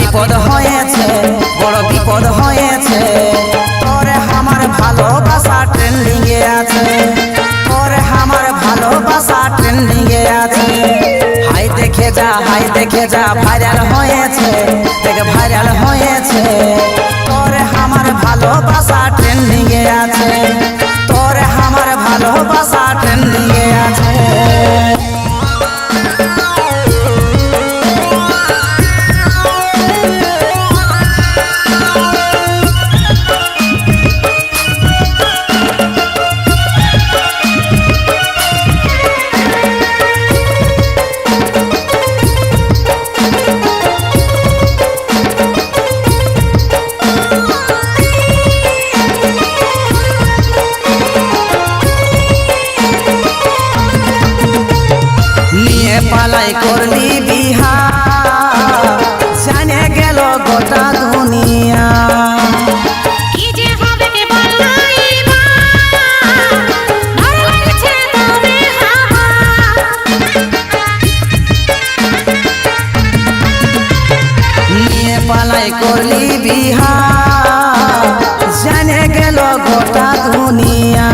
বিপদ হয়েছে, বড় বিপদ হয়েছে। তোরে আমার ভালোবাসা ট্রেন্ডিং এ আছে, তোরে আমার ভালোবাসা ট্রেন্ডিং এ আছে। হাই দেখে যা, হাই দেখে যা, ভাইরাল হয়েছে, দেখ ভাইরাল হয়েছে। তোরে আমার ভালোবাসা ট্রেন্ডিং এ আছে, তোরে আমার ভালোবাসা ট্রেন্ডিং এ আছে। পালাই করলি বিহা, জানে গেল গোটা দুনিয়া। কি যে হবে কে বলাই মা, ভালো লাগছে তবে হাওয়া। নিয়ে পালাই করলি বিহা, জানে গেল গোটা দুনিয়া।